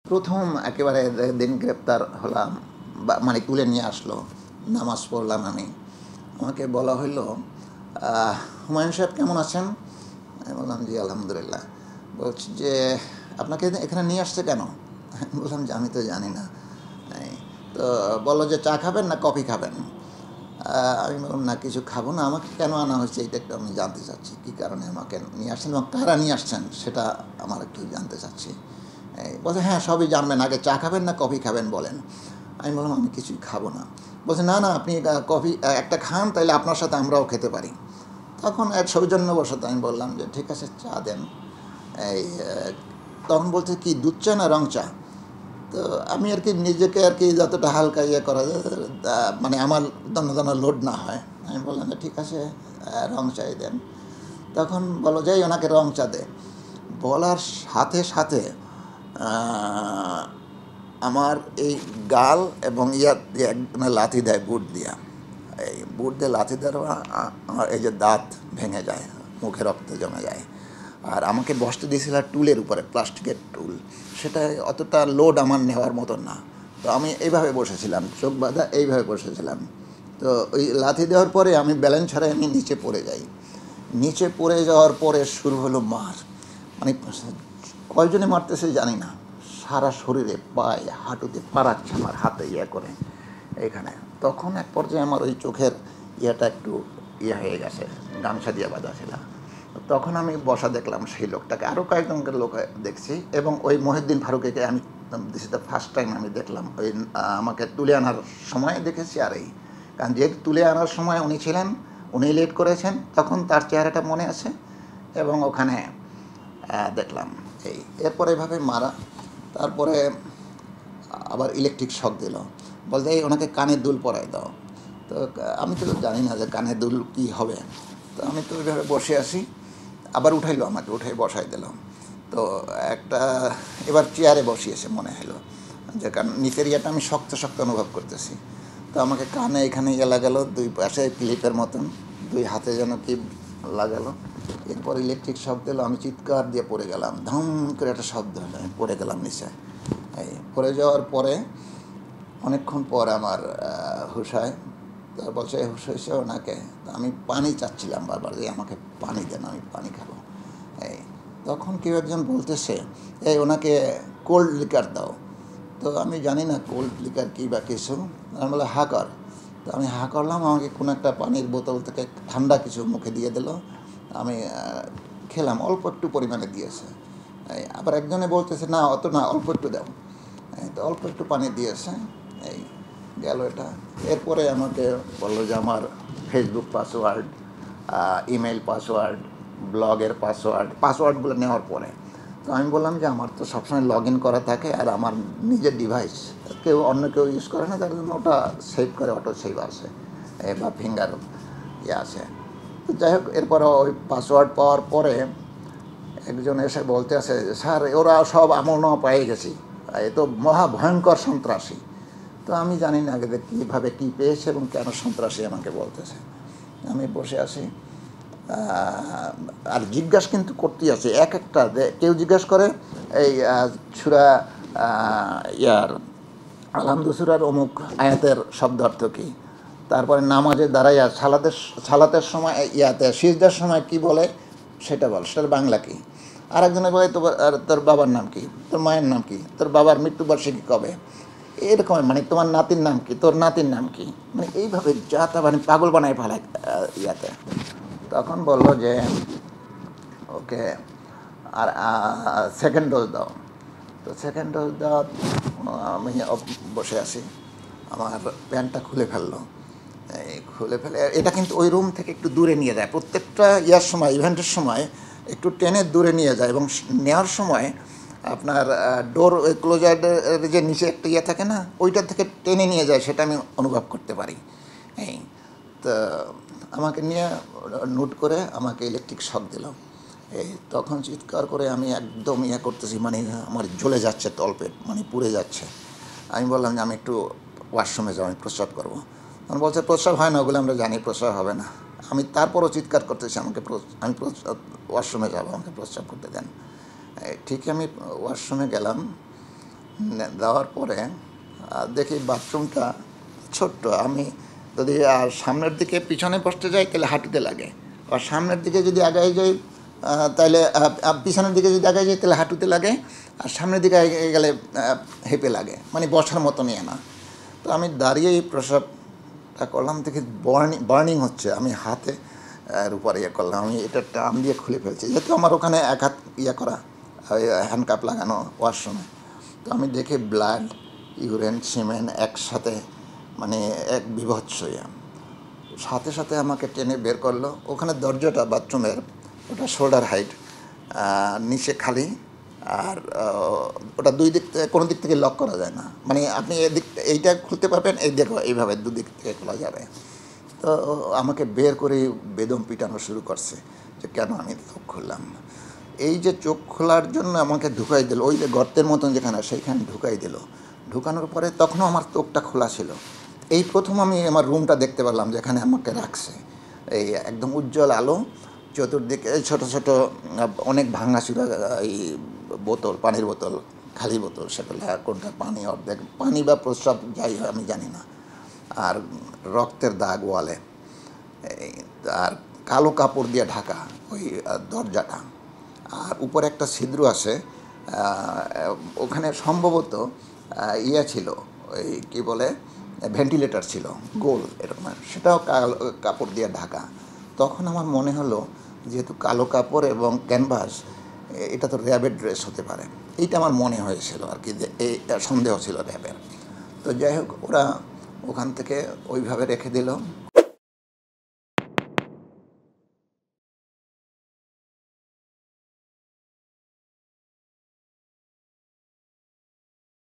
প্রথম একেবারে দিন গ্রেপ্তার হলাম, মানে তুলে নিয়ে আসলো, নামাজ পড়লাম আমি। আমাকে বলা হইলো, হুমায়ুন সাহেব কেমন আছেন? আমি বললাম জি আলহামদুলিল্লাহ। বলছি যে আপনাকে এখানে নিয়ে আসছে কেন? আমি বললাম যে আমি তো জানি না। তো বললো যে চা খাবেন না কফি খাবেন? আমি বললাম না কিছু খাবো না, আমাকে কেন আনা হয়েছে এটা একটু আমি জানতে চাচ্ছি, কী কারণে আমাকে নিয়ে আসছেন এবং কারা নিয়ে আসছেন সেটা আমার একটু জানতে চাচ্ছি। বলছে হ্যাঁ সবই জানবেন, আগে চা খাবেন না কফি খাবেন বলেন। আমি বললাম আমি কিছুই খাবো না। বলছে না না আপনি কফি একটা খান, তাইলে আপনার সাথে আমরাও খেতে পারি। তখন এক সৌজন্যবশত আমি বললাম যে ঠিক আছে চা দেন। এই তখন বলছে কি দুধ চা না রং চা? তো আমি আর কি নিজেকে আর কি যতটা হালকা ইয়ে করা যায়, মানে আমার যেন লোড না হয়, আমি বললাম যে ঠিক আছে রং চাই দেন। তখন বলো যাই ওনাকে রং চা দে। বলার সাথে সাথে আমার এই গাল এবং দিয়ে একজনে লাথি দেয় বুট দিয়া। এই বুট দিয়ে লাথি দেওয়া আমার এই যে দাঁত ভেঙে যায়, মুখে রক্ত জমে যায়। আর আমাকে বসতে দিয়েছিল টুলের উপরে, প্লাস্টিকের টুল, সেটা অতটা লোড আমার নেওয়ার মতো না। তো আমি এইভাবে বসেছিলাম, চোখ বাঁধা এইভাবে বসেছিলাম। তো ওই লাথি দেওয়ার পরে আমি ব্যালেন্স ছাড়াই আমি নিচে পড়ে যাই। নিচে পড়ে যাওয়ার পরে শুরু হলো মার, মানে কয়জনে মারতেছে জানি না, সারা শরীরে পায়ে হাঁটুতে পাড়াচ্ছে আমার হাতে ইয়ে করে এখানে। তখন এক পর্যায়ে আমার ওই চোখের ইয়েটা একটু ইয়ে হয়ে গেছে, গামছা দিয়ে বাঁধা ছিল। তখন আমি বসা দেখলাম সেই লোকটাকে, আরও কয়েকজনকে লোক দেখছি, এবং ওই মহিউদ্দিন ফারুকীকে আমি this is the first time আমি দেখলাম। ওই আমাকে তুলে আনার সময় দেখেছি, আর এই কারণ যেহেতু তুলে আনার সময় উনি ছিলেন, উনি লেট করেছেন, তখন তার চেহারাটা মনে আছে, এবং ওখানে দেখলাম এই। এরপরে এভাবে মারা, তারপরে আবার ইলেকট্রিক শক দিল, বলতে এই ওনাকে কানের দুল পরাই দাও। তো আমি তো জানি না যে কানের দুল কী হবে, তো আমি তো ওইভাবে বসে আসি। আবার উঠাইলো, আমাকে উঠাই বসাই দিল। তো একটা এবার চেয়ারে বসিয়েছে মনে হলো, যে কারণ নিচের ইয়েটা আমি শক্ত শক্ত অনুভব করতেছি। তো আমাকে কানে এখানে ইয়ে লাগালো, দুই পাশে ক্লিপের মতন, দুই হাতে যেন কি লাগালো। এরপর ইলেকট্রিক শব্দ দিল, আমি চিৎকার দিয়ে পড়ে গেলাম, ধম করে একটা শব্দ হলো, আমি পড়ে গেলাম নিচে। এই পড়ে যাওয়ার পরে অনেকক্ষণ পর আমার হুশ হয়। তো বলছে হুশ হয়েছে ওনাকে। তো আমি পানি চাচ্ছিলাম বারবার, যে আমাকে পানি দেন, আমি পানি খাবো। এই তখন কেউ একজন বলতেছে এই ওনাকে কোল্ড লিকার দাও। তো আমি জানি না কোল্ড লিকার কী বা কিছু, আমি বলে হা কর। তো আমি হা করলাম, আমাকে কোনো একটা পানির বোতল থেকে ঠান্ডা কিছু মুখে দিয়ে দিল। আমি খেলাম, অল্প একটু পরিমাণে দিয়েছে। আবার একজনে বলতেছে না অত না, অল্প একটু দাও। তো অল্প একটু পানি দিয়েছে, এই গেল এটা। এরপরে আমাকে বললো যে আমার ফেসবুক পাসওয়ার্ড, ইমেল পাসওয়ার্ড, ব্লগের পাসওয়ার্ডগুলো নেওয়ার পরে তো আমি বললাম যে আমার তো সবসময় লগ ইন করা থাকে, আর আমার নিজের ডিভাইস অন্য কেউ ইউজ করে না, তার জন্য ওটা সেভ করে, অটো সেভ আছে বা ফিঙ্গার ইয়ে আছে। তো যাই হোক, এরপরে ওই পাসওয়ার্ড পাওয়ার পরে একজন এসে বলতে আছে, স্যার ওরা সব আমলনামা পেয়ে গেছি, এ তো মহা ভয়ঙ্কর সন্ত্রাসী। তো আমি জানি না আগে কীভাবে কী পেয়েছে এবং কেন সন্ত্রাসী আমাকে বলতেছে। আমি বসে আছি, আর জিজ্ঞাসা কিন্তু করতেই আছে এক একটা। কেউ জিজ্ঞাসা করে এই সূরা ইয়ার আলহামদু সূরার অমুক আয়াতের শব্দ অর্থ কী, তারপরে নামাজে দাঁড়াইয়া সালাতের সময় ইয়াতে সিজদার সময় কি বলে সেটা বল, সেটার বাংলা কী। আর একজনে বলে তোর বাবার নাম কি, তোর মায়ের নাম কি, তোর বাবার মৃত্যুবার্ষিকী কবে, এরকম, মানে তোমার নাতির নাম কি, তোর নাতির নাম কি, মানে এইভাবে যা তা মানে পাগল বানায় ফেলায় ইয়াতে। তখন বললো যে ওকে আর সেকেন্ড ডোজ দাও। তো সেকেন্ড ডোজ দেওয়া, আমি বসে আছি, আমার প্যান্টটা খুলে ফেললো। খুলে ফেলে এটা কিন্তু ওই রুম থেকে একটু দূরে নিয়ে যায়, প্রত্যেকটা ইয়ার সময়, ইভেন্টের সময় একটু টেনে দূরে নিয়ে যায়, এবং নেওয়ার সময় আপনার ডোর ক্লোজারের যে নিচে একটা ইয়ে থাকে না, ওইটার থেকে টেনে নিয়ে যায়, সেটা আমি অনুভব করতে পারি। এই তো আমাকে নিয়ে নোট করে আমাকে ইলেকট্রিক শক দিল। এই তখন চিৎকার করে আমি একদম ইয়ে করতেছি, মানে আমার জ্বলে যাচ্ছে তলপেট, মানে পুড়ে যাচ্ছে। আমি বললাম যে আমি একটু ওয়াশরুমে যাবো, আমি প্রস্রাব করবো। তখন বলছে প্রস্রাব হয় না, ওগুলো আমরা জানি প্রস্রাব হবে না। আমি তারপরও চিৎকার করতেছি, আমি ওয়াশরুমে যাবো, আমাকে প্রস্রাব করতে দেন। ঠিকই আমি ওয়াশরুমে গেলাম, দেওয়ার পরে দেখি বাথরুমটা ছোট্ট। আমি যদি আর সামনের দিকে পিছনে বসতে যাই তাহলে হাঁটুতে লাগে, আর সামনের দিকে যদি আগায় যাই তাহলে পিছনের দিকে যদি আগায় যাই তাহলে হাঁটুতে লাগে, আর সামনের দিকে এগিয়ে গেলে হেঁপে লাগে, মানে বসার মতো নিয়ে না। তো আমি দাঁড়িয়েই প্রসাবটা করলাম, দেখি বার্নিং হচ্ছে। আমি হাতে এর উপরে ইয়ে করলাম, আমি এটা টান দিয়ে খুলে ফেলছি, যেহেতু আমার ওখানে এক হাত ইয়ে করা, হ্যান্ডকাপ লাগানো ওয়াশরুমে। তো আমি দেখি ব্লাড, ইউরিন, সিমেন্ট একসাথে, মানে এক বিভৎস ইয়ে। সাথে সাথে আমাকে টেনে বের করলো। ওখানে দরজাটা বাথরুমের, ওটা শোল্ডার হাইট, নিচে খালি, আর ওটা দুই দিক থেকে, কোনো দিক থেকে লক করা যায় না, মানে আপনি এদিক এইটা খুলতে পারবেন, এই দেখো এইভাবে দুদিক থেকে খোলা যাবে। তো আমাকে বের করে বেদম পিটানো শুরু করছে যে কেন আমি চোখ খুললাম। এই যে চোখ খোলার জন্য আমাকে ঢুকাই দিল, ওই যে গর্তের মতন যেখানে সেইখানে ঢুকাই দিল। ঢুকানোর পরে তখনও আমার চোখটা খোলা ছিল। এই প্রথম আমি আমার রুমটা দেখতে পারলাম যেখানে আমাকে রাখছে। এই একদম উজ্জ্বল আলো, চতুর্দিকে ছোট ছোট অনেক ভাঙাচুরা এই বোতল, পানির বোতল, খালি বোতল, সেটা কোনটা পানি, অর্ধেক পানি বা প্রস্রাব যাই হয় আমি জানি না। আর রক্তের দাগ ওয়ালে, আর কালো কাপড় দিয়ে ঢাকা ওই দরজাটা, আর উপরে একটা ছিদ্র আছে। ওখানে সম্ভবত ইয়ে ছিল, ওই কী বলে, ভেন্টিলেটর ছিল গোল এরকম, সেটাও কাপড় দিয়ে ঢাকা। তখন আমার মনে হলো যেহেতু কালো কাপড় এবং ক্যানভাস, এটা তো র্যাবের ড্রেস হতে পারে, এইটা আমার মনে হয়েছিল আর কি, যে এইটা সন্দেহ ছিল র্যাবের। তো যাই হোক, ওরা ওখান থেকে ওইভাবে রেখে দিল।